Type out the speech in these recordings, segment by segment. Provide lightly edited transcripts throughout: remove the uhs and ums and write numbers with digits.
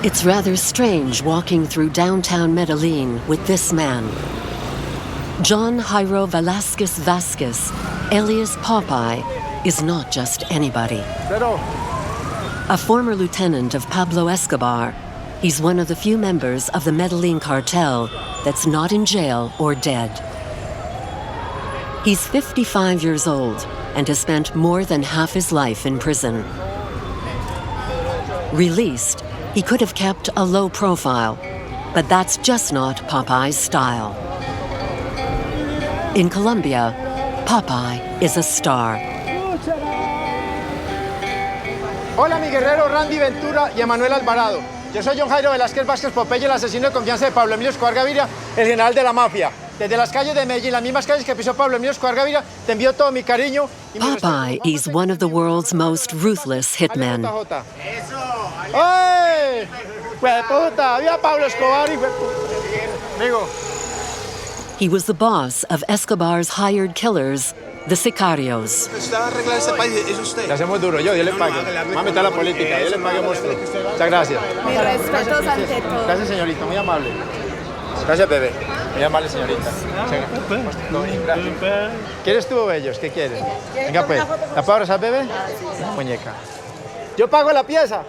It's rather strange walking through downtown Medellin with this man. John Jairo Velázquez Vázquez, alias Popeye, is not just anybody. A former lieutenant of Pablo Escobar, he's one of the few members of the Medellin cartel that's not in jail or dead. He's 55 years old and has spent more than half his life in prison. Released, he could have kept a low profile, but that's just not Popeye's style. In Colombia, Popeye is a star. Hola, mi guerrero Randy Ventura y Emanuel Alvarado. Yo soy John Jairo Velázquez Vázquez Popeye, el asesino de confianza de Pablo Emilio Escobar Gaviria, el general de la mafia. Desde las calles de Medellín, las mismas calles que pisó Pablo Emilio Escobar Gaviria, te envío todo mi cariño. Popeye is one of the world's most ruthless hitmen. ¡Ay! ¡Hueputa! ¡Viva Pablo Escobar! Amigo. He was the boss of Escobar's hired killers, the sicarios. Le hacemos duro, yo le pago. Vamos a meter la política, yo le pago monstruo. Muchas gracias. Mis respetos ante todo. Gracias, señorita, muy amable. Gracias, bebé. Muy amable, señorita. ¿Quieres tú, bellos? ¿Qué quieres? Venga, pues. ¿La puedo abrazar, bebé? Muñeca. Yo pago la pieza.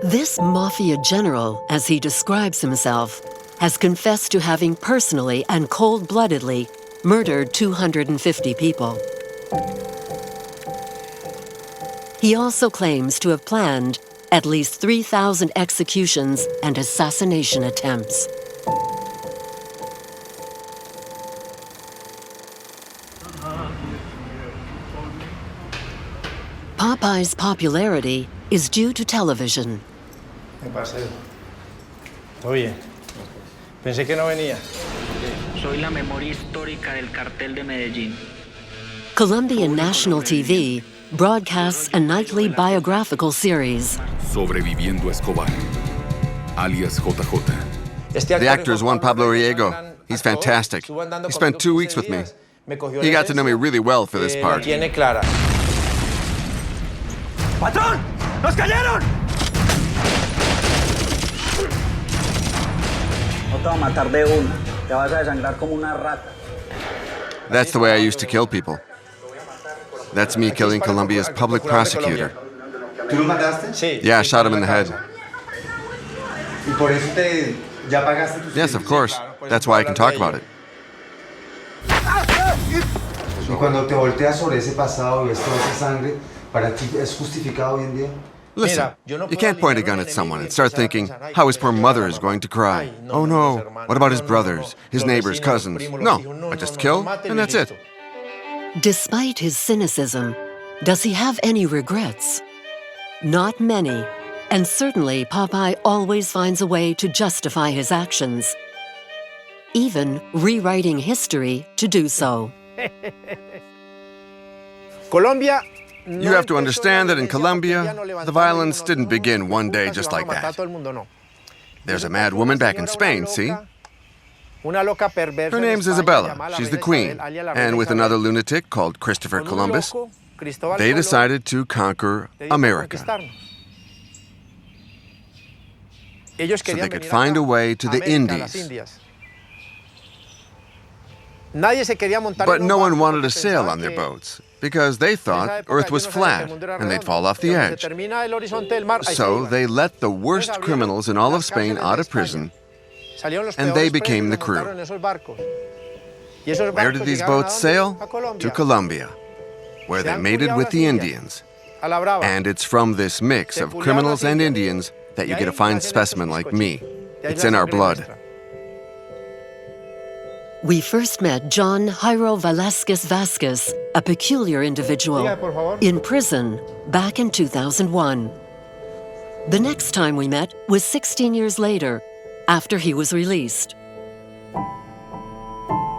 This mafia general, as he describes himself, has confessed to having personally and cold-bloodedly murdered 250 people. He also claims to have planned at least 3,000 executions and assassination attempts. Popeye's popularity is due to television. Muy bien. Pensé que no venía. Soy la memoria histórica del cartel de Medellin. Colombian national TV broadcasts a nightly biographical series. Sobreviviendo Escobar, alias JJ. The actor is Juan Pablo. He's fantastic. He spent 2 weeks with me. He got to know me really well for this part. ¡Patrón! ¡Nos cayeron! No te voy a matar de una. Te vas a desangrar como una rata. That's the way I used to kill people. That's me killing Colombia's public prosecutor. ¿Tú lo mataste? Sí. Yeah, I shot him in the head. ¿Y por eso ya pagaste tus Yes, of course. That's why I can talk about it. Y cuando te volteas sobre ese pasado y ves toda esa sangre, ¿para ti es justificado hoy en día? Listen, you can't point a gun at someone and start thinking how his poor mother is going to cry. Oh no, what about his brothers, his neighbors, cousins? No, I just kill, and that's it. Despite his cynicism, does he have any regrets? Not many, and certainly Popeye always finds a way to justify his actions, even rewriting history to do so. Colombia. You have to understand that in Colombia, the violence didn't begin one day just like that. There's a mad woman back in Spain, see? Her name's Isabella. She's the queen. And with another lunatic called Christopher Columbus, they decided to conquer America. So they could find a way to the Indies. But no one wanted to sail on their boats because they thought Earth was flat and they'd fall off the edge. So they let the worst criminals in all of Spain out of prison, and they became the crew. Where did these boats sail? To Colombia, where they mated with the Indians. And it's from this mix of criminals and Indians that you get a fine specimen like me. It's in our blood. We first met John Jairo Velázquez Vázquez, a peculiar individual, in prison back in 2001. The next time we met was 16 years later, after he was released.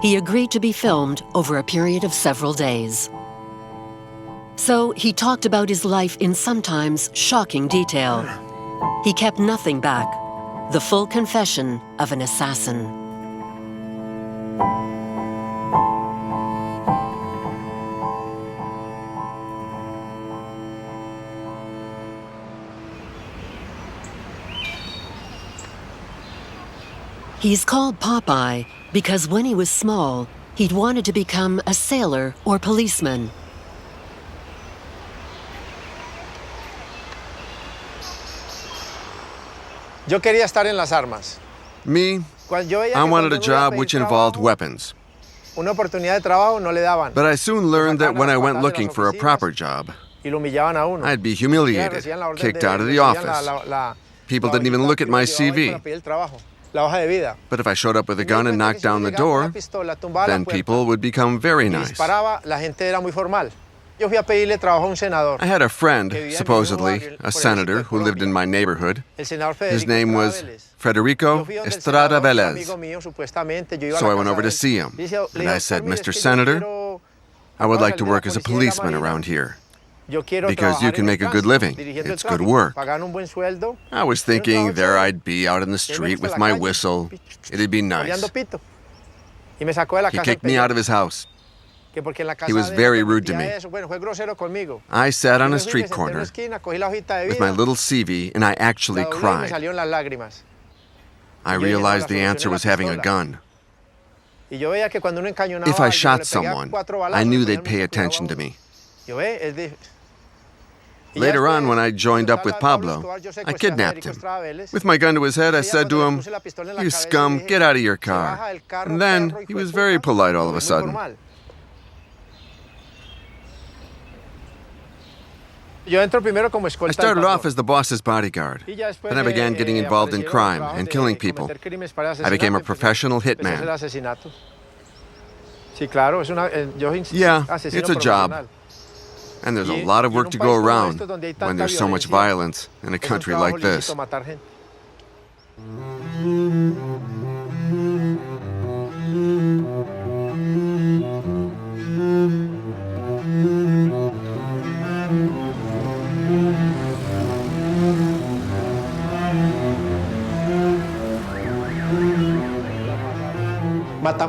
He agreed to be filmed over a period of several days. So he talked about his life in sometimes shocking detail. He kept nothing back, the full confession of an assassin. He's called Popeye because when he was small, he'd wanted to become a sailor or policeman. Yo quería estar en las armas. Me, I wanted a job which involved weapons. Una oportunidad de trabajo no le daban. But I soon learned that when I went looking for a proper job, Y lo humillaban a uno. I'd be humiliated, kicked out of the office. People didn't even look at my CV. But if I showed up with a gun and knocked down the door, then people would become very nice. I had a friend, supposedly a senator, who lived in my neighborhood. His name was Federico Estrada Velez. So I went over to see him, and I said, "Mr. Senator, I would like to work as a policeman around here, because you can make a good living. It's good work." I was thinking there I'd be out in the street with my whistle. It'd be nice. He kicked me out of his house. He was very rude to me. I sat on a street corner with my little CV, and I actually cried. I realized the answer was having a gun. If I shot someone, I knew they'd pay attention to me. Later on, when I joined up with Pablo, I kidnapped him. With my gun to his head, I said to him, "You scum, get out of your car." And then he was very polite all of a sudden. I started off as the boss's bodyguard. Then I began getting involved in crime and killing people. I became a professional hitman. Yeah, it's a job. And there's a lot of work to go around when there's so much violence in a country like this.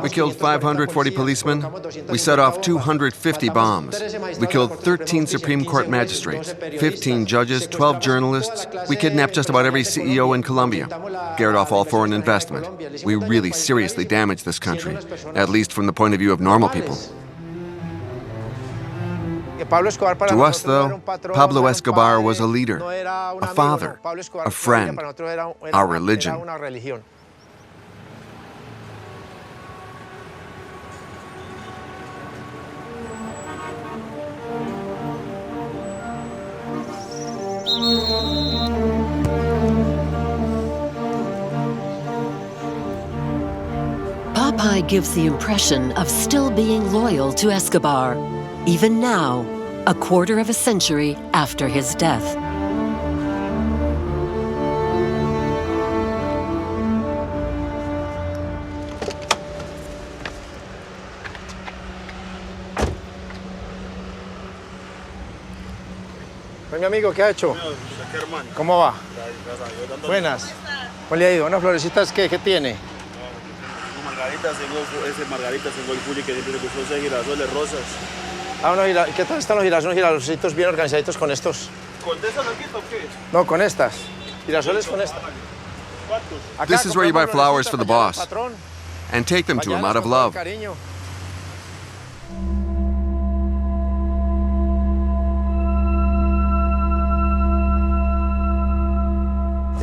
We killed 540 policemen. We set off 250 bombs. We killed 13 Supreme Court magistrates, 15 judges, 12 journalists. We kidnapped just about every CEO in Colombia, scared off all foreign investment. We really seriously damaged this country, at least from the point of view of normal people. To us, though, Pablo Escobar was a leader, a father, a friend, our religion. Popeye gives the impression of still being loyal to Escobar, even now, a quarter of a century after his death. Mi amigo, ¿qué ha hecho? ¿Cómo va? Buenas. ¿Cómo le ha ido? ¿Unas florecitas qué tiene? Margaritas, tengo margaritas, tengo el culi que siempre le gustó, girasoles, rosas. ¿Qué tal están los girasolcitos bien organizaditos con estos? ¿Con esta blanquita o qué? No, con estas. Girasoles con estas. ¿Cuántos? This is where you buy flowers for the boss and take them to him out of love.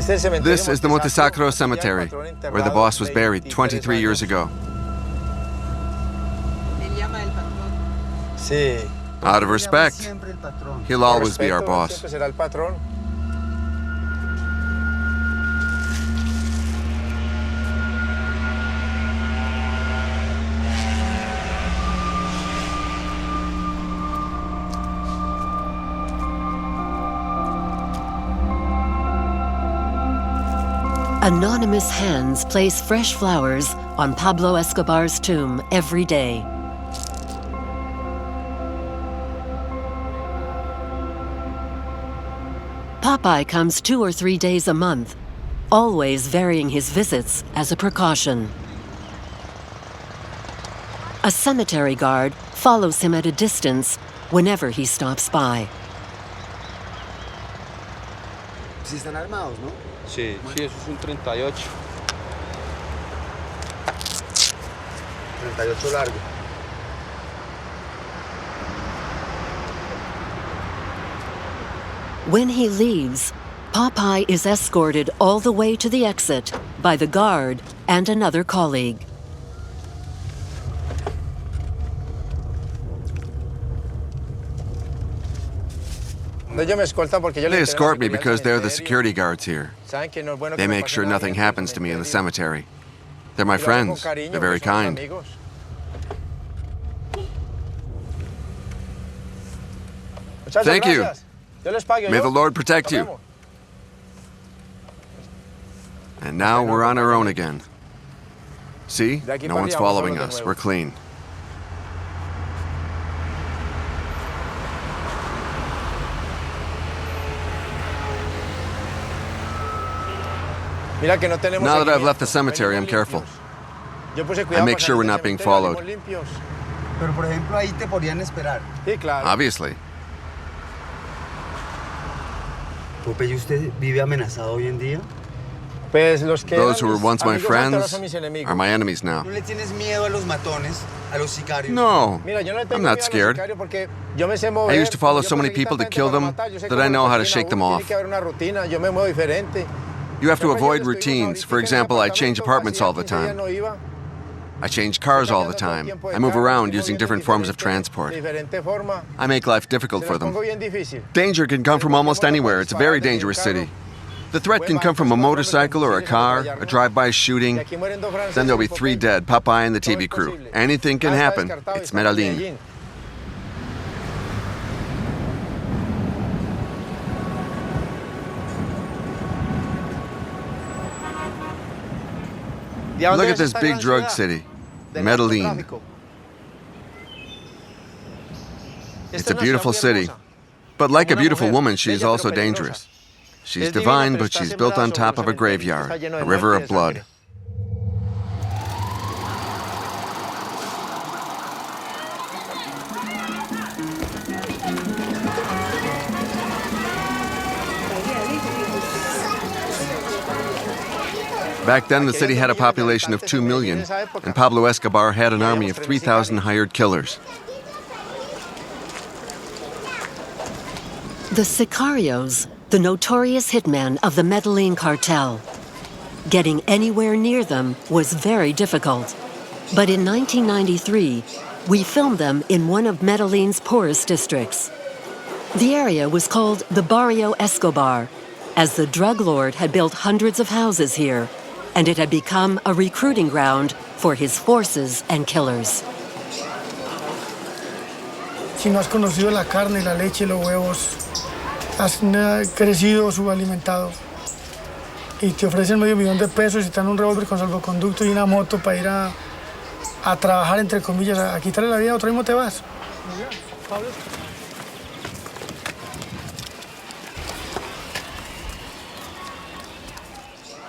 This is the Montesacro Cemetery, where the boss was buried 23 years ago. Out of respect, he'll always be our boss. Anonymous hands place fresh flowers on Pablo Escobar's tomb every day. Popeye comes 2 or 3 days a month, always varying his visits as a precaution. A cemetery guard follows him at a distance whenever he stops by. Sí están armados, ¿no? Sí, eso es un 38. 38 largo. When he leaves, Popeye is escorted all the way to the exit by the guard and another colleague. They escort me because they're the security guards here. They make sure nothing happens to me in the cemetery. They're my friends. They're very kind. Thank you. May the Lord protect you. And now we're on our own again. See? No one's following us. We're clean. Now that I've left the cemetery, I'm careful. I make sure we're not being followed. Obviously. Popeye, ¿usted vive amenazado hoy en día? Those who were once my friends are my enemies now. ¿No le tienes miedo a los matones, a los sicarios? No, I'm not scared. I used to follow so many people to kill them that I know how to shake them off. You have to avoid routines. For example, I change apartments all the time. I change cars all the time. I move around using different forms of transport. I make life difficult for them. Danger can come from almost anywhere. It's a very dangerous city. The threat can come from a motorcycle or a car, a drive-by shooting. Then there'll be 3 dead, Popeye and the TV crew. Anything can happen. It's Medellin. Look at this big drug city, Medellin. It's a beautiful city, but like a beautiful woman, she is also dangerous. She's divine, but she's built on top of a graveyard, a river of blood. Back then, the city had a population of 2 million, and Pablo Escobar had an army of 3,000 hired killers. The sicarios, the notorious hitmen of the Medellin cartel. Getting anywhere near them was very difficult. But in 1993, we filmed them in one of Medellin's poorest districts. The area was called the Barrio Escobar, as the drug lord had built hundreds of houses here, and it had become a recruiting ground for his forces and killers. Si no has conocido la carne, la leche, los huevos, has crecido subalimentado y te ofrecen $500,000 y te dan un revólver con salvoconducto y una moto para ir a trabajar, entre comillas, a quitarle la vida a otro, mismo te vas.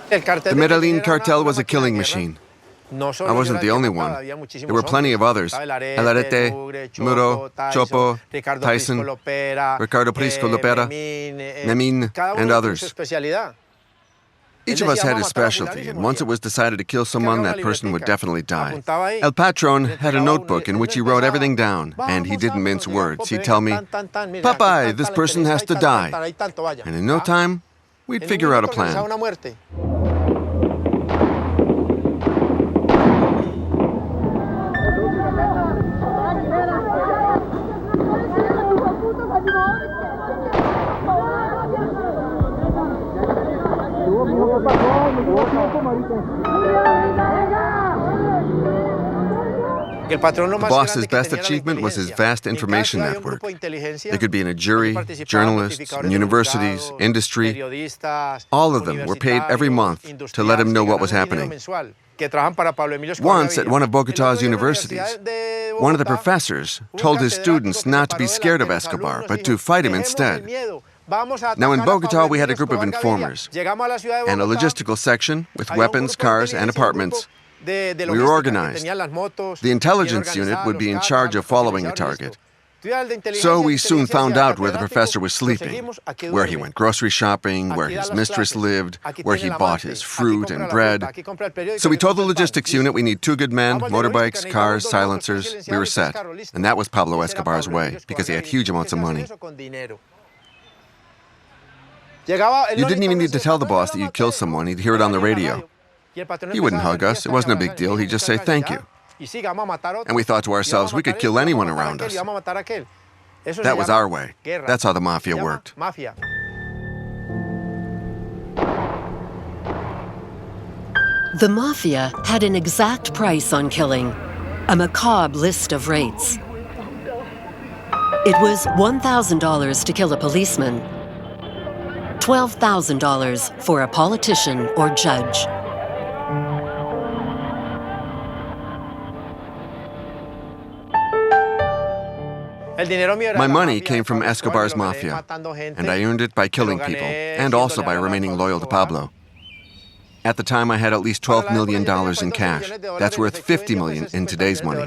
The Medellin cartel was a killing machine. I wasn't the only one. There were plenty of others. Alarete, Muro, Chopo, Tyson, Ricardo Prisco Lopera, Nemin, and others. Each of us had his specialty, and once it was decided to kill someone, that person would definitely die. El Patron had a notebook in which he wrote everything down, and he didn't mince words. He'd tell me, "Popeye, this person has to die." And in no time, we'd figure out a plan. The boss's best achievement was his vast information network. They could be in a jury, journalists, universities, industry. All of them were paid every month to let him know what was happening. Once, at one of Bogotà's universities, one of the professors told his students not to be scared of Escobar, but to fight him instead. Now, in Bogotà, we had a group of informers and a logistical section with weapons, cars, and apartments. We were organized. The intelligence unit would be in charge of following a target. So we soon found out where the professor was sleeping, where he went grocery shopping, where his mistress lived, where he bought his fruit and bread. So we told the logistics unit we need 2 good men, motorbikes, cars, silencers. We were set. And that was Pablo Escobar's way, because he had huge amounts of money. You didn't even need to tell the boss that you'd killed someone. He'd hear it on the radio. He wouldn't hug us. It wasn't a big deal. He'd just say thank you. And we thought to ourselves, we could kill anyone around us. That was our way. That's how the mafia worked. The mafia had an exact price on killing, a macabre list of rates. It was $1,000 to kill a policeman, $12,000 for a politician or judge. My money came from Escobar's mafia, and I earned it by killing people, and also by remaining loyal to Pablo. At the time, I had at least $12 million in cash. That's worth $50 million in today's money.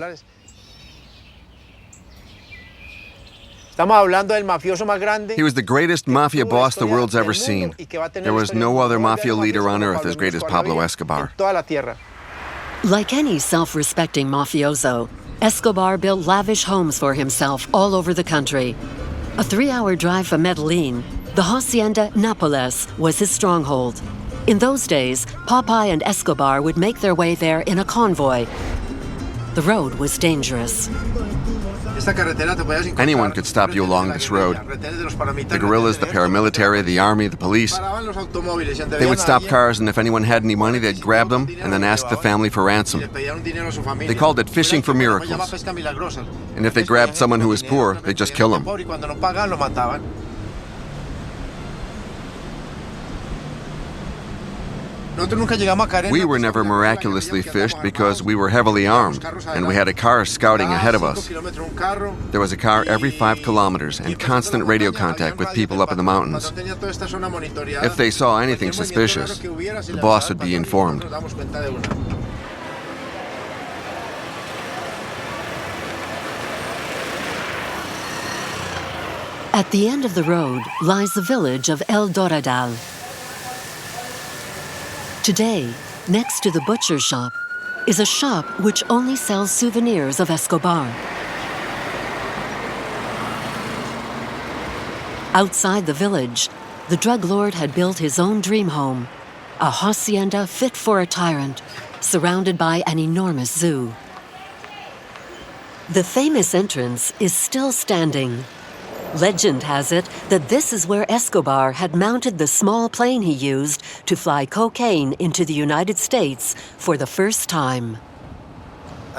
He was the greatest mafia boss the world's ever seen. There was no other mafia leader on earth as great as Pablo Escobar. Like any self-respecting mafioso, Escobar built lavish homes for himself all over the country. A 3-hour drive from Medellin, the Hacienda Nápoles was his stronghold. In those days, Popeye and Escobar would make their way there in a convoy. The road was dangerous. Anyone could stop you along this road. The guerrillas, the paramilitary, the army, the police. They would stop cars, and if anyone had any money, they'd grab them and then ask the family for ransom. They called it fishing for miracles. And if they grabbed someone who was poor, they'd just kill him. We were never miraculously fished because we were heavily armed, and we had a car scouting ahead of us. There was a car every 5 kilometers and constant radio contact with people up in the mountains. If they saw anything suspicious, the boss would be informed. At the end of the road lies the village of El Doradal. Today, next to the butcher shop, is a shop which only sells souvenirs of Escobar. Outside the village, the drug lord had built his own dream home, a hacienda fit for a tyrant, surrounded by an enormous zoo. The famous entrance is still standing. Legend has it that this is where Escobar had mounted the small plane he used to fly cocaine into the United States for the first time.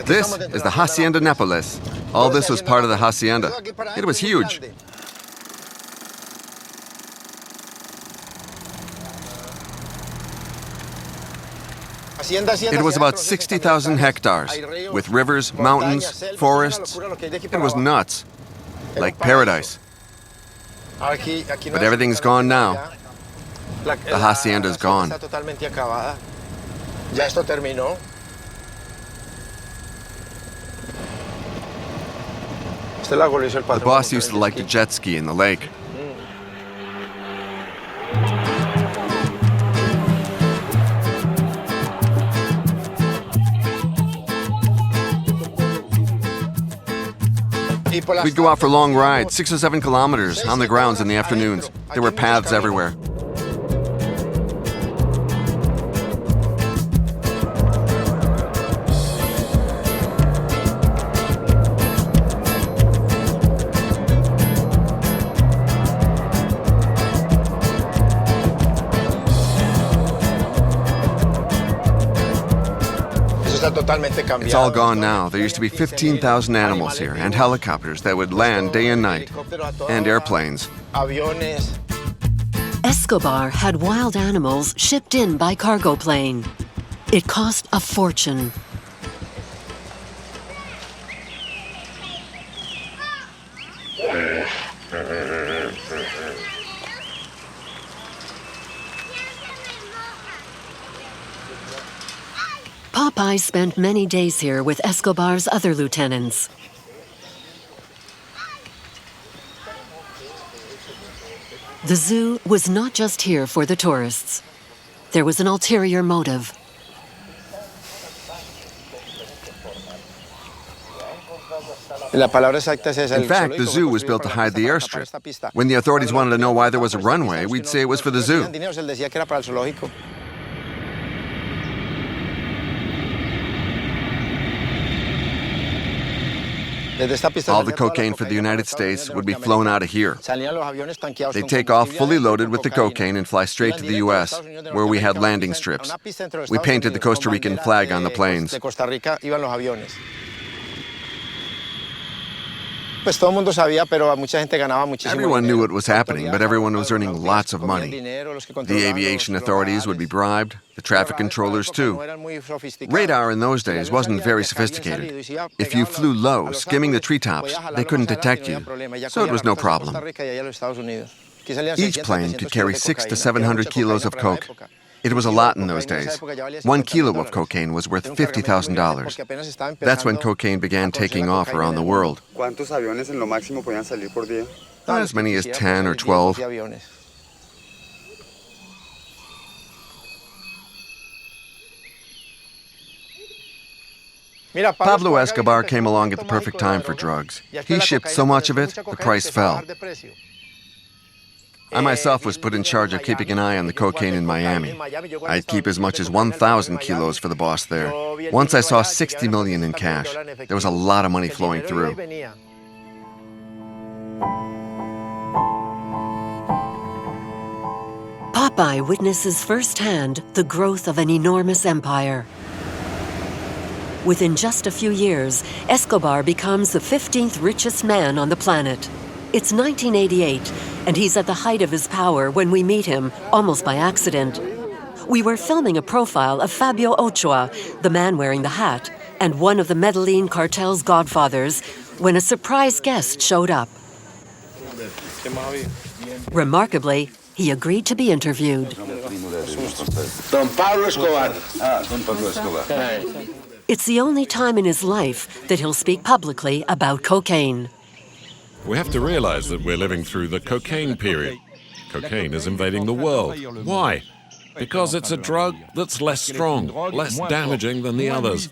This is the Hacienda Nápoles. All this was part of the hacienda. It was huge. It was about 60,000 hectares, with rivers, mountains, forests. It was nuts. Like paradise. But everything's gone now. The hacienda's gone. The boss used to like to jet ski in the lake. We'd go out for long rides, 6 or 7 kilometers, on the grounds in the afternoons. There were paths everywhere. It's all gone now. There used to be 15,000 animals here, and helicopters that would land day and night, and airplanes. Escobar had wild animals shipped in by cargo plane. It cost a fortune. Popeye spent many days here with Escobar's other lieutenants. The zoo was not just here for the tourists. There was an ulterior motive. In fact, the zoo was built to hide the airstrip. When the authorities wanted to know why there was a runway, we'd say it was for the zoo. All the cocaine for the United States would be flown out of here. They'd take off fully loaded with the cocaine and fly straight to the U.S., where we had landing strips. We painted the Costa Rican flag on the planes. Everyone knew it was happening, but everyone was earning lots of money. The aviation authorities would be bribed, the traffic controllers too. Radar in those days wasn't very sophisticated. If you flew low, skimming the treetops, they couldn't detect you, so it was no problem. Each plane could carry 600 to 700 kilos of coke. It was a lot in those days. 1 kilo of cocaine was worth $50,000. That's when cocaine began taking off around the world. As many as 10 or 12. Pablo Escobar came along at the perfect time for drugs. He shipped so much of it, the price fell. I myself was put in charge of keeping an eye on the cocaine in Miami. I'd keep as much as 1,000 kilos for the boss there. Once I saw 60 million in cash. There was a lot of money flowing through. Popeye witnesses firsthand the growth of an enormous empire. Within just a few years, Escobar becomes the 15th richest man on the planet. It's 1988, and he's at the height of his power when we meet him, almost by accident. We were filming a profile of Fabio Ochoa, the man wearing the hat, and one of the Medellin cartel's godfathers, when a surprise guest showed up. Remarkably, he agreed to be interviewed. Don Pablo Escobar. Don Pablo Escobar. It's the only time in his life that he'll speak publicly about cocaine. We have to realize that we're living through the cocaine period. Cocaine is invading the world. Why? Because it's a drug that's less strong, less damaging than the others.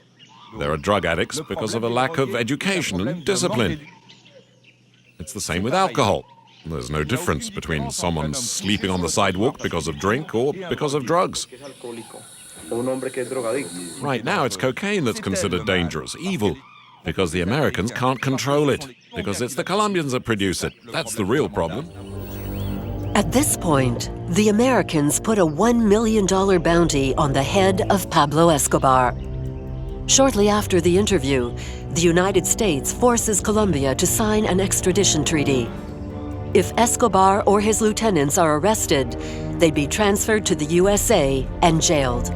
There are drug addicts because of a lack of education and discipline. It's the same with alcohol. There's no difference between someone sleeping on the sidewalk because of drink or because of drugs. Right now, it's cocaine that's considered dangerous, evil, because the Americans can't control it, because it's the Colombians that produce it. That's the real problem. At this point, the Americans put a $1 million bounty on the head of Pablo Escobar. Shortly after the interview, the United States forces Colombia to sign an extradition treaty. If Escobar or his lieutenants are arrested, they'd be transferred to the USA and jailed.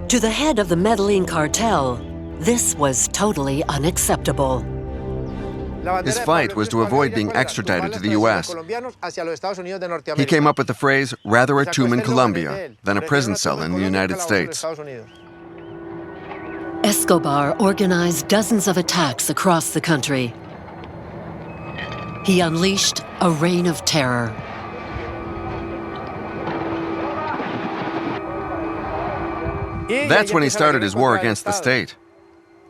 To the head of the Medellin cartel, this was totally unacceptable. His fight was to avoid being extradited to the U.S. He came up with the phrase, rather a tomb in Colombia than a prison cell in the United States. Escobar organized dozens of attacks across the country. He unleashed a reign of terror. That's when he started his war against the state.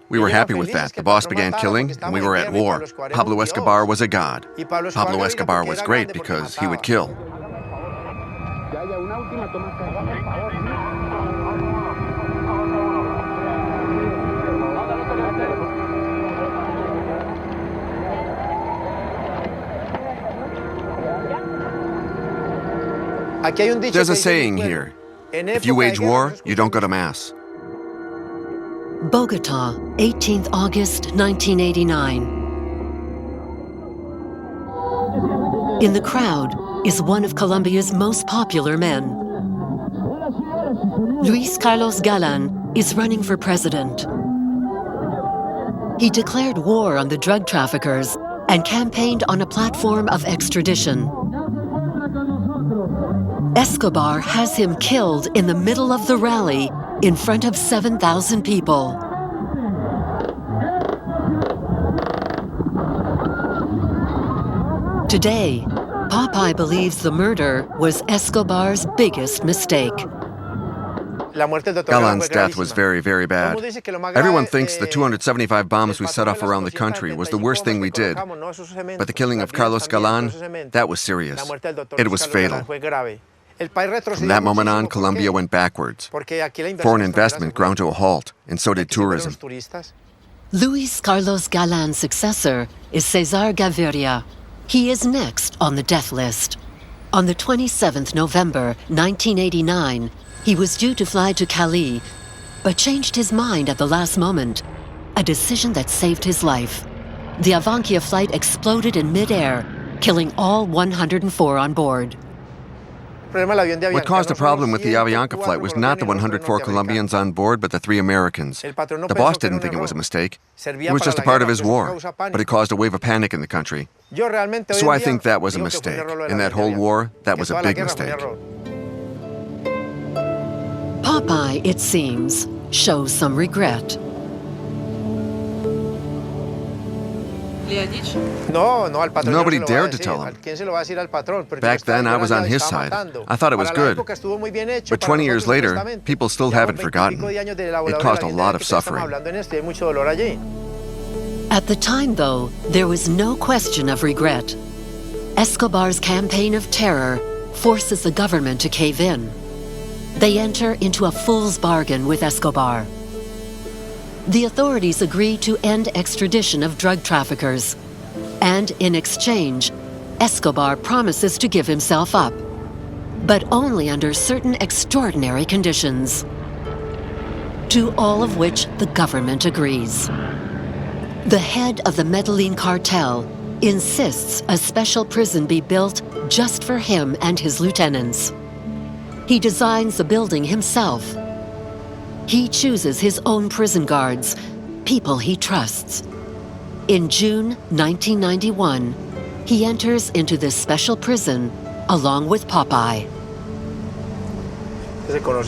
We were happy with that. The boss began killing, and we were at war. Pablo Escobar was a god. Pablo Escobar was great because he would kill. There's a saying here. If you wage war, you don't go to mass. Bogota, 18th August 1989. In the crowd is one of Colombia's most popular men. Luis Carlos Galán is running for president. He declared war on the drug traffickers and campaigned on a platform of extradition. Escobar has him killed in the middle of the rally in front of 7,000 people. Today, Popeye believes the murder was Escobar's biggest mistake. Galan's death was very, very bad. Everyone thinks the 275 bombs we set off around the country was the worst thing we did. But the killing of Carlos Galan, that was serious. It was fatal. From that moment on, Colombia went backwards. Foreign investment ground to a halt, and so did tourism. Luis Carlos Galan's successor is Cesar Gaviria. He is next on the death list. On the 27th November 1989, he was due to fly to Cali, but changed his mind at the last moment, a decision that saved his life. The Avankia flight exploded in midair, killing all 104 on board. What caused the problem with the Avianca flight was not the 104 Colombians on board, but the 3 Americans. The boss didn't think it was a mistake. It was just a part of his war, but it caused a wave of panic in the country. So I think that was a mistake. In that whole war, that was a big mistake. Popeye, it seems, shows some regret. Nobody dared to tell him. Back then, I was on his side. I thought it was good. But 20 years later, people still haven't forgotten. It caused a lot of suffering. At the time, though, there was no question of regret. Escobar's campaign of terror forces the government to cave in. They enter into a fool's bargain with Escobar. The authorities agree to end extradition of drug traffickers. And in exchange, Escobar promises to give himself up, but only under certain extraordinary conditions, to all of which the government agrees. The head of the Medellin cartel insists a special prison be built just for him and his lieutenants. He designs the building himself. He chooses his own prison guards, people he trusts. In June 1991, he enters into this special prison along with Popeye.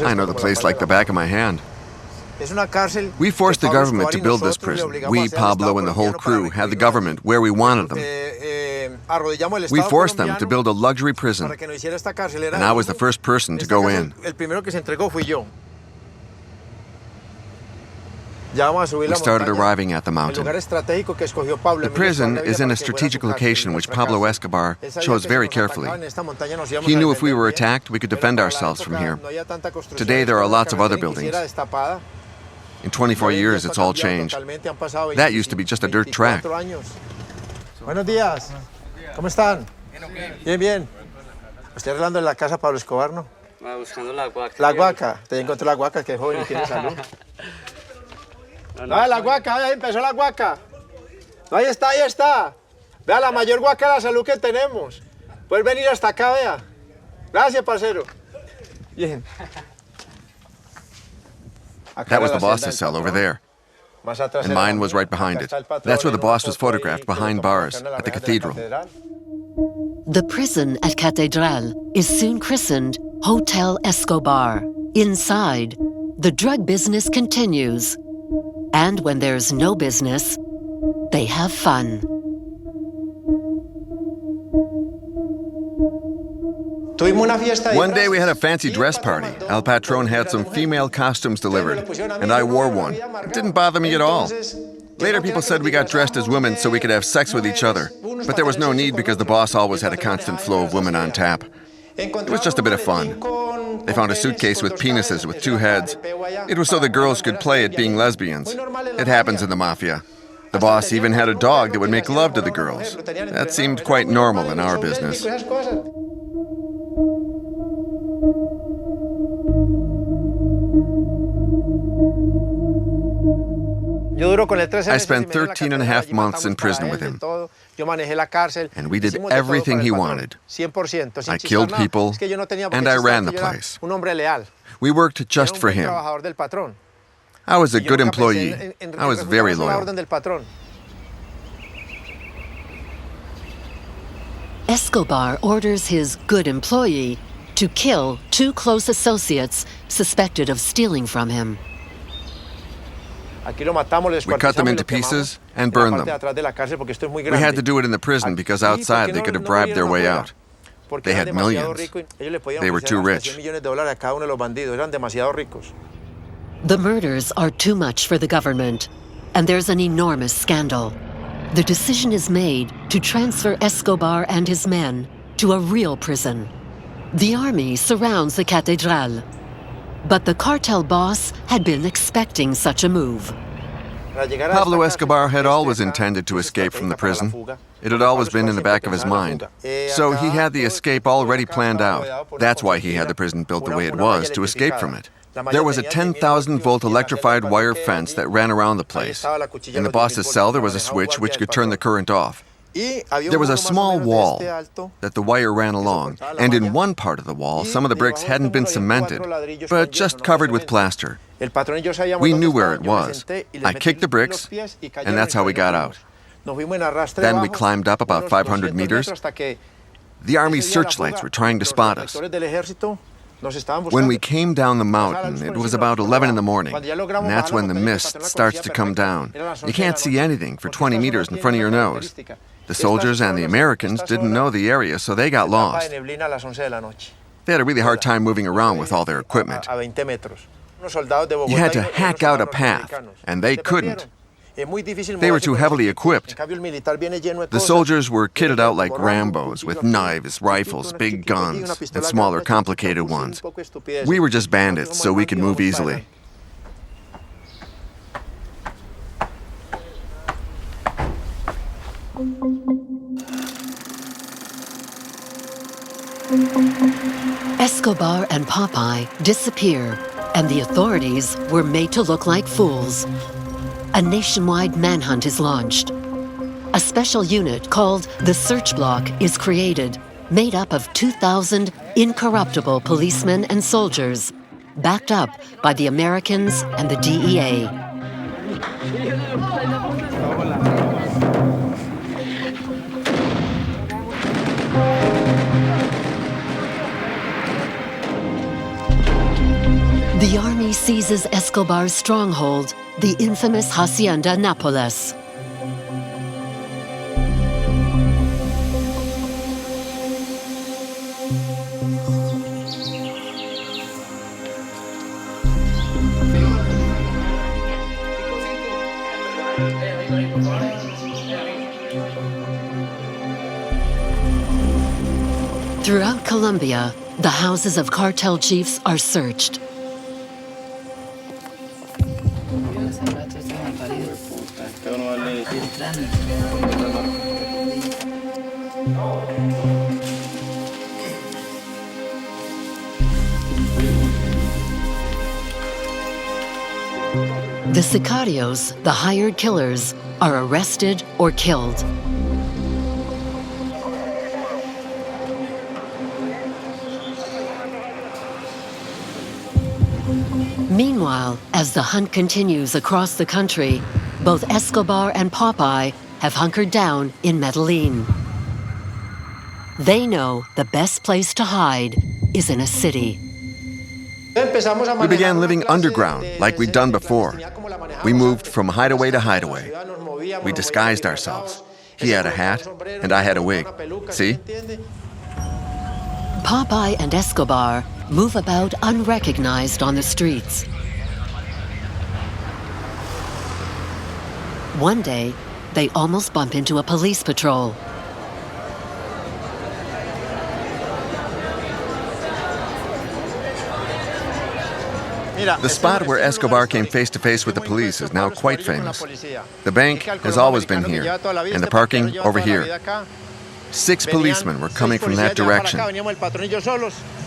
I know the place like the back of my hand. We forced the government to build this prison. We, Pablo, and the whole crew had the government where we wanted them. We forced them to build a luxury prison, and I was the first person to go in. We started arriving at the mountain. The prison is in a strategic location which Pablo Escobar chose very carefully. He knew if we were attacked, we could defend ourselves from here. Today there are lots of other buildings. In 24 years, it's all changed. That used to be just a dirt track. Buenos días. ¿Cómo están? Bien, bien. Estoy arreglando en la casa Pablo Escobar, ¿no? Buscando la guaca. La guaca. Te encontré la guaca, que es joven y tiene salud. No, la guaca, ahí empezó la guaca. No, ahí está, ahí está. Vea, la mayor guaca de la salud que tenemos. Puedes venir hasta acá, vea. Gracias, parcero. Bien. That was the boss's cell over there. And mine was right behind it. That's where the boss was photographed, behind bars, at the cathedral. The prison at Catedral is soon christened Hotel Escobar. Inside, the drug business continues. And when there's no business, they have fun. One day we had a fancy dress party. El Patron had some female costumes delivered, and I wore one. It didn't bother me at all. Later people said we got dressed as women so we could have sex with each other, but there was no need because the boss always had a constant flow of women on tap. It was just a bit of fun. They found a suitcase with penises with 2 heads. It was so the girls could play at being lesbians. It happens in the mafia. The boss even had a dog that would make love to the girls. That seemed quite normal in our business. I spent 13 and a half months in prison with him, and we did everything he wanted. I killed people, and I ran the place. We worked just for him. I was a good employee. I was very loyal. Escobar orders his good employee to kill 2 close associates suspected of stealing from him. We cut them into pieces and burned them. We had to do it in the prison because outside they could have bribed their way out. They had millions. They were too rich. The murders are too much for the government, and there's an enormous scandal. The decision is made to transfer Escobar and his men to a real prison. The army surrounds the Catedral, but the cartel boss had been expecting such a move. Pablo Escobar had always intended to escape from the prison. It had always been in the back of his mind. So he had the escape already planned out. That's why he had the prison built the way it was, to escape from it. There was a 10,000-volt electrified wire fence that ran around the place. In the boss's cell, there was a switch which could turn the current off. There was a small wall that the wire ran along, and in one part of the wall, some of the bricks hadn't been cemented, but just covered with plaster. We knew where it was. I kicked the bricks, and that's how we got out. Then we climbed up about 500 meters. The army's searchlights were trying to spot us. When we came down the mountain, it was about 11 in the morning, and that's when the mist starts to come down. You can't see anything for 20 meters in front of your nose. The soldiers and the Americans didn't know the area, so they got lost. They had a really hard time moving around with all their equipment. You had to hack out a path, and they couldn't. They were too heavily equipped. The soldiers were kitted out like Rambos, with knives, rifles, big guns, and smaller, complicated ones. We were just bandits, so we could move easily. Escobar and Popeye disappear, and the authorities were made to look like fools. A nationwide manhunt is launched. A special unit called the Search Block is created, made up of 2,000 incorruptible policemen and soldiers, backed up by the Americans and the DEA. The army seizes Escobar's stronghold, the infamous Hacienda Nápoles. Throughout Colombia, the houses of cartel chiefs are searched. The sicarios, the hired killers, are arrested or killed. Meanwhile, as the hunt continues across the country, both Escobar and Popeye have hunkered down in Medellin. They know the best place to hide is in a city. We began living underground, like we'd done before. We moved from hideaway to hideaway. We disguised ourselves. He had a hat, and I had a wig. See? Popeye and Escobar move about unrecognized on the streets. One day, they almost bump into a police patrol. The spot where Escobar came face-to-face with the police is now quite famous. The bank has always been here, and the parking over here. 6 policemen were coming from that direction.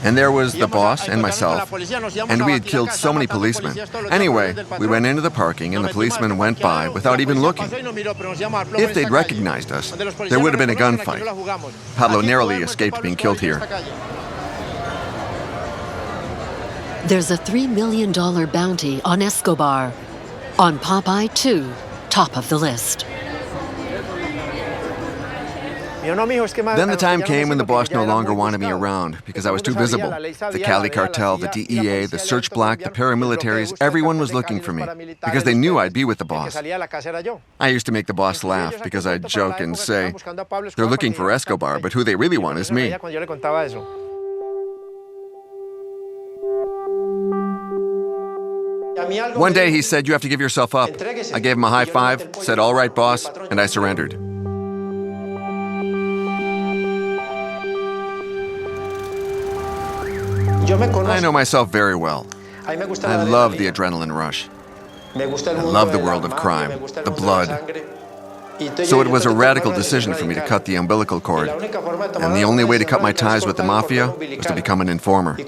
And there was the boss and myself, and we had killed so many policemen. Anyway, we went into the parking, and the policemen went by without even looking. If they'd recognized us, there would have been a gunfight. Pablo narrowly escaped being killed here. There's a $3 million bounty on Escobar. On Popeye, too, top of the list. Then the time came when the boss no longer wanted me around because I was too visible. The Cali cartel, the DEA, the search black, the paramilitaries, everyone was looking for me because they knew I'd be with the boss. I used to make the boss laugh because I'd joke and say, they're looking for Escobar, but who they really want is me. One day he said, you have to give yourself up. I gave him a high five, said, all right, boss, and I surrendered. I know myself very well. I love the adrenaline rush. I love the world of crime, the blood. So it was a radical decision for me to cut the umbilical cord. And the only way to cut my ties with the mafia was to become an informer.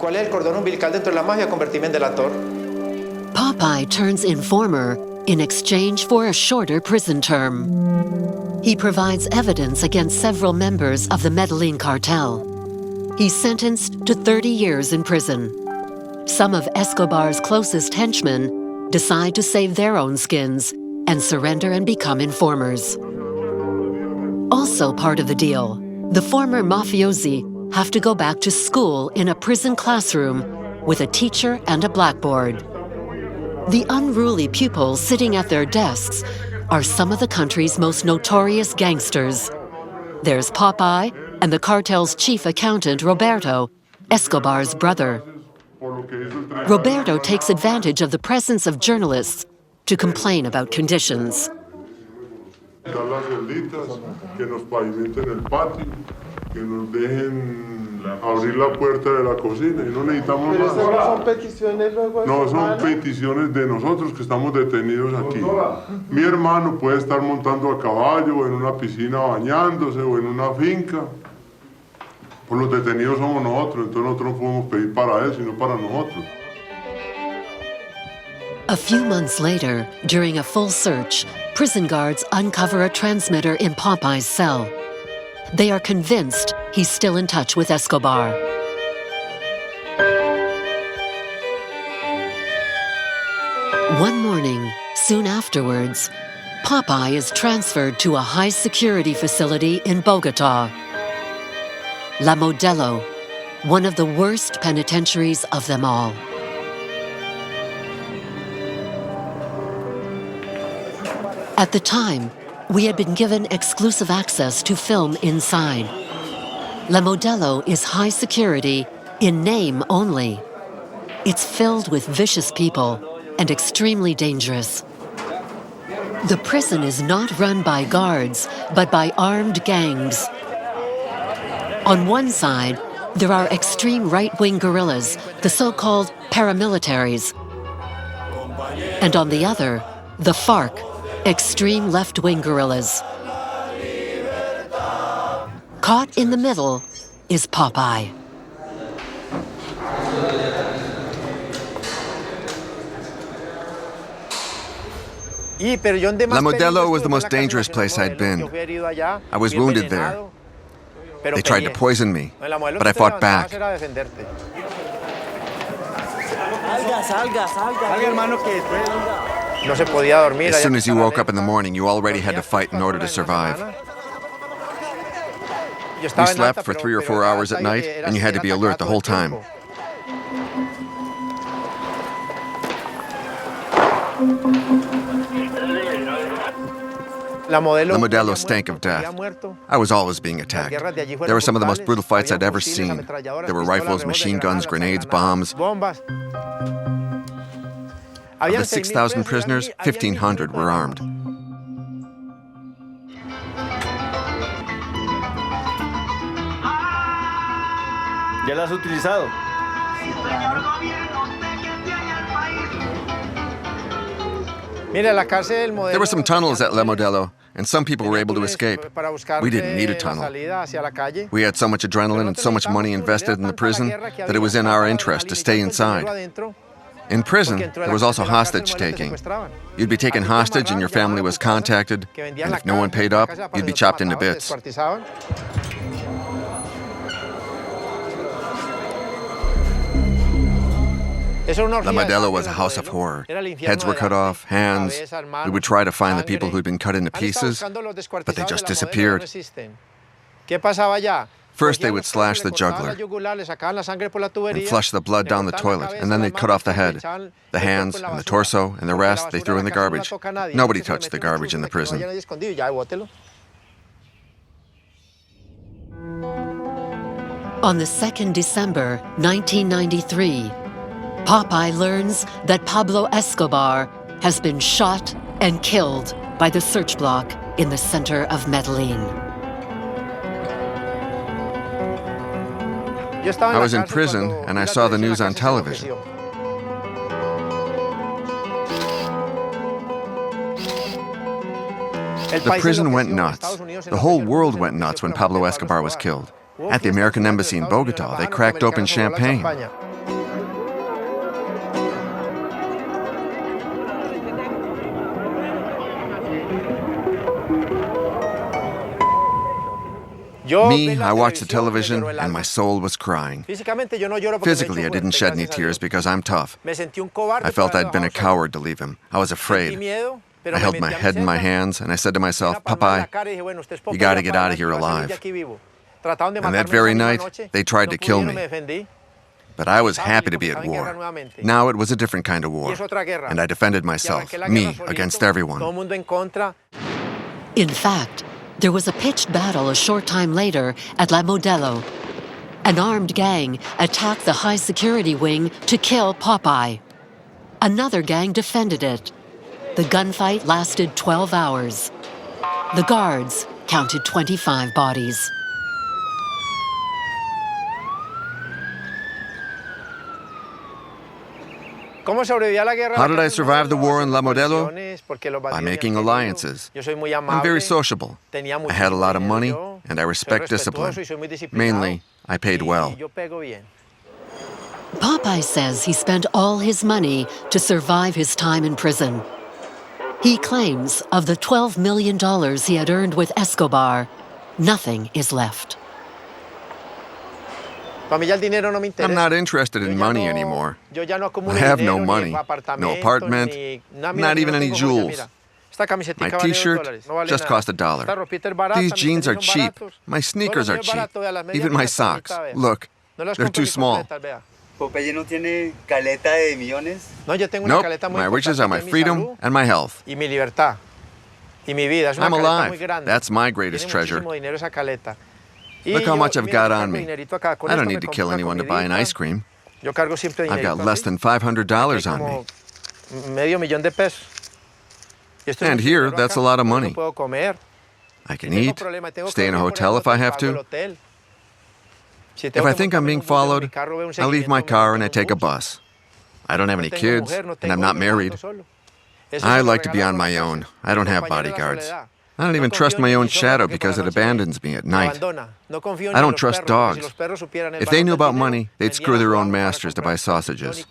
Popeye turns informer in exchange for a shorter prison term. He provides evidence against several members of the Medellin cartel. He's sentenced to 30 years in prison. Some of Escobar's closest henchmen decide to save their own skins and surrender and become informers. Also part of the deal, the former mafiosi have to go back to school in a prison classroom with a teacher and a blackboard. The unruly pupils sitting at their desks are some of the country's most notorious gangsters. There's Popeye and the cartel's chief accountant, Roberto, Escobar's brother. Roberto takes advantage of the presence of journalists to complain about conditions. Abrir la puerta de la cocina y no necesitamos más. ¿Son peticiones luego? No, son peticiones de nosotros que estamos detenidos aquí. Mi hermano puede estar montando a caballo o en una piscina bañándose o en una finca. Pues los detenidos somos nosotros, entonces nosotros no podemos pedir para él, sino para nosotros. A few months later, during a full search, prison guards uncover a transmitter in Popeye's cell. They are convinced he's still in touch with Escobar. One morning, soon afterwards, Popeye is transferred to a high-security facility in Bogota. La Modelo, one of the worst penitentiaries of them all. At the time, we had been given exclusive access to film inside. La Modelo is high security in name only. It's filled with vicious people and extremely dangerous. The prison is not run by guards, but by armed gangs. On one side, there are extreme right-wing guerrillas, the so-called paramilitaries. And on the other, the FARC, extreme left-wing guerrillas. Caught in the middle is Popeye. La Modelo was the most dangerous place I'd been. I was wounded there. They tried to poison me, but I fought back. As soon as you woke up in the morning, you already had to fight in order to survive. You slept for 3 or 4 hours at night, and you had to be alert the whole time. La Modelo stank of death. I was always being attacked. There were some of the most brutal fights I'd ever seen. There were rifles, machine guns, grenades, bombs. Of the 6,000 prisoners, 1,500 were armed. ¿Ya la has utilizado? There were some tunnels at La Modelo, and some people were able to escape. We didn't need a tunnel. We had so much adrenaline and so much money invested in the prison that it was in our interest to stay inside. In prison, there was also hostage-taking. You'd be taken hostage and your family was contacted, and if no one paid up, you'd be chopped into bits. La Modelo was a house of horror. Heads were cut off, hands. We would try to find the people who'd been cut into pieces, but they just disappeared. ¿Qué pasaba allá? First, they would slash the jugular and flush the blood down the toilet, and then they'd cut off the head, the hands, and the torso, and the rest they threw in the garbage. Nobody touched the garbage in the prison. On the 2nd December 1993, Popeye learns that Pablo Escobar has been shot and killed by the search block in the center of Medellin. I was in prison and I saw the news on television. The prison went nuts. The whole world went nuts when Pablo Escobar was killed. At the American Embassy in Bogota, they cracked open champagne. Me, I watched the television and my soul was crying. Physically, I didn't shed any tears because I'm tough. I felt I'd been a coward to leave him. I was afraid. I held my head in my hands and I said to myself, Popeye, you gotta get out of here alive. And that very night, they tried to kill me. But I was happy to be at war. Now it was a different kind of war. And I defended myself, me against everyone. In fact, there was a pitched battle a short time later at La Modelo. An armed gang attacked the high-security wing to kill Popeye. Another gang defended it. The gunfight lasted 12 hours. The guards counted 25 bodies. How did I survive the war in La Modelo? By making alliances. I'm very sociable. I had a lot of money, and I respect discipline. Mainly, I paid well. Popeye says he spent all his money to survive his time in prison. He claims of the $12 million he had earned with Escobar, nothing is left. I'm not interested in money anymore. I have no money, no apartment, not even any Jules. My t-shirt just cost $1. These jeans are cheap. My sneakers are cheap. Even my socks. Look, they're too small. Nope, my riches are my freedom and my health. I'm alive. That's my greatest treasure. Look how much I've got on me. I don't need to kill anyone to buy an ice cream. I've got less than $500 on me. And here, that's a lot of money. I can eat, stay in a hotel if I have to. If I think I'm being followed, I leave my car and I take a bus. I don't have any kids, and I'm not married. I like to be on my own. I don't have bodyguards. I don't even trust my own shadow because it abandons me at night. I don't trust dogs. If they knew about money, they'd screw their own masters to buy sausages.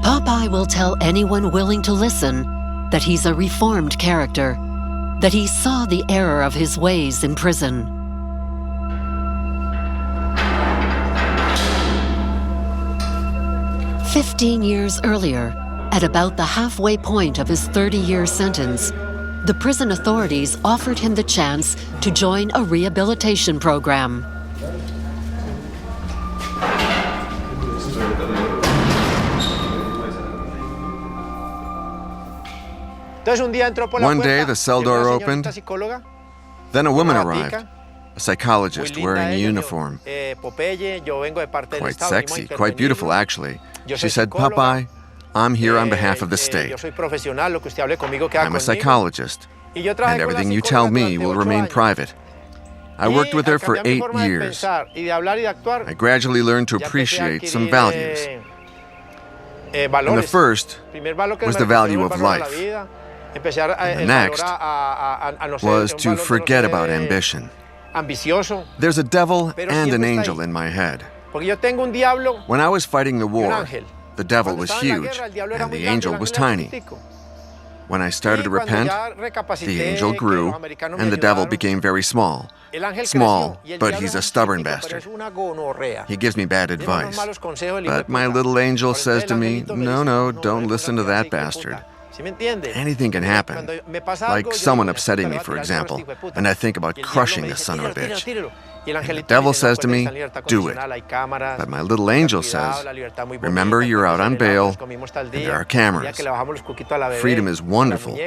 Popeye will tell anyone willing to listen that he's a reformed character, that he saw the error of his ways in prison. "15 years earlier, at about the halfway point of his 30-year sentence, the prison authorities offered him the chance to join a rehabilitation program. One day, the cell door opened. Then a woman arrived, a psychologist wearing a uniform. Quite sexy, quite beautiful, actually. She said, Popeye, I'm here on behalf of the state. I'm a psychologist, and everything you tell me will remain private. I worked with her for 8 years. I gradually learned to appreciate some values. And the first was the value of life. And the next was to forget about ambition. There's a devil and an angel in my head. When I was fighting the war, the devil was huge, and the angel was tiny. When I started to repent, the angel grew, and the devil became very small. Small, but he's a stubborn bastard. He gives me bad advice. But my little angel says to me, no, don't listen to that bastard. Anything can happen, like someone upsetting me, for example, and I think about crushing this son of a bitch. And the devil says to me, do it. But my little angel says, remember, you're out on bail, and there are cameras. Freedom is wonderful,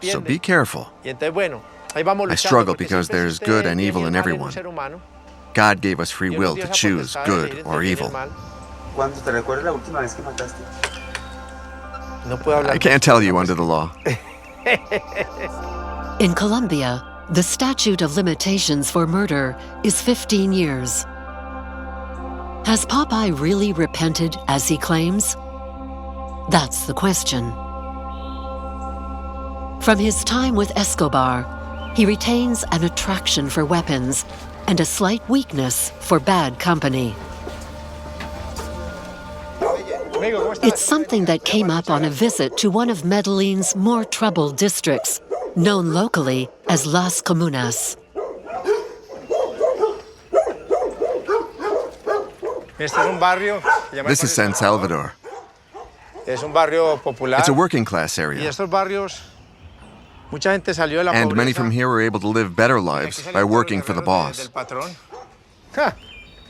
so be careful. I struggle because there's good and evil in everyone. God gave us free will to choose good or evil. I can't tell you under the law. In Colombia, the statute of limitations for murder is 15 years. Has Popeye really repented as he claims? That's the question. From his time with Escobar, he retains an attraction for weapons and a slight weakness for bad company. It's something that came up on a visit to one of Medellin's more troubled districts, known locally as Las Comunas. This is San Salvador. It's a working class area. And many from here were able to live better lives by working for the boss.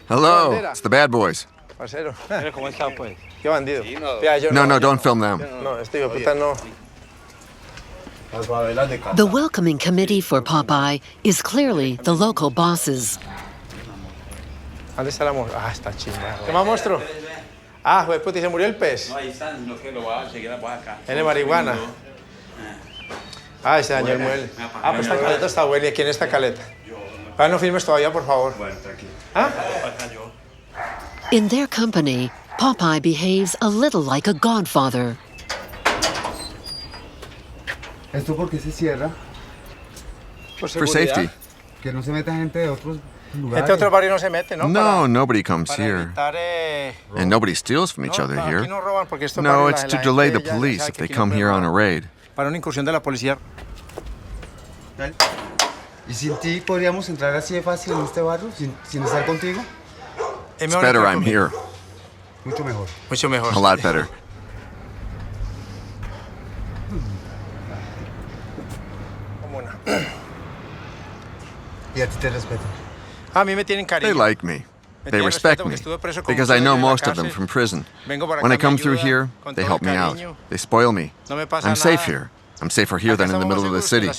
Hello, it's the bad boys. No, don't film them. The welcoming committee for Popeye is clearly the local bosses. ¿Dónde está la monstruo? Ah, está chingado. ¿Qué más monstruo? Ah, juez, puta, ¿y se murió el pez? No, ahí están, no que lo va a seguir acá. ¿Tiene marihuana? Ah, se dañó el mueble. Ah, pues esta caleta está buena. ¿Y aquí en esta caleta? Ah, no filmes todavía, por favor. Bueno, tranquilo. ¿Ah? In their company, Popeye behaves a little like a godfather. ¿Esto por qué se cierra? For safety. Que no se meta gente de otros lugares. Gente de otro barrio no se mete, ¿no? No, nobody comes here. Evitar, And nobody steals from each other here. Aquí no roban porque estos No, barrios, it's to delay the police if they come here on a raid. Para una incursión de la policía. ¿Y sin ti podríamos entrar así de fácil en este barrio, sin estar contigo? It's better I'm here. Mucho mejor. Mucho mejor. A lot better. Y a ti te respeto. A mí me tienen cariño. They like me. They respect me because I know most of them from prison. When I come through here, they help me out. They spoil me. I'm safe here. I'm safer here than in the middle of the city.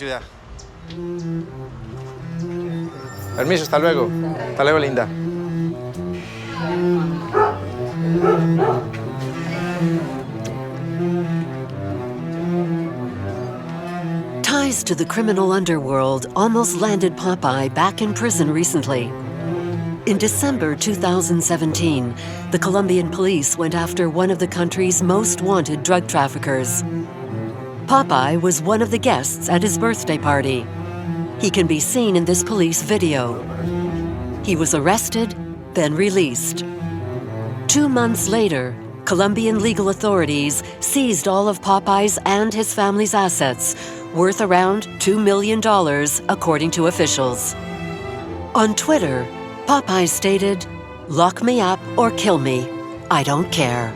Permiso, hasta luego. Hasta luego, linda. Ties to the criminal underworld almost landed Popeye back in prison recently. In December 2017, the Colombian police went after one of the country's most wanted drug traffickers. Popeye was one of the guests at his birthday party. He can be seen in this police video. He was arrested, then released. 2 months later, Colombian legal authorities seized all of Popeye's and his family's assets, worth around $2 million, according to officials. On Twitter, Popeye stated, "Lock me up or kill me. I don't care."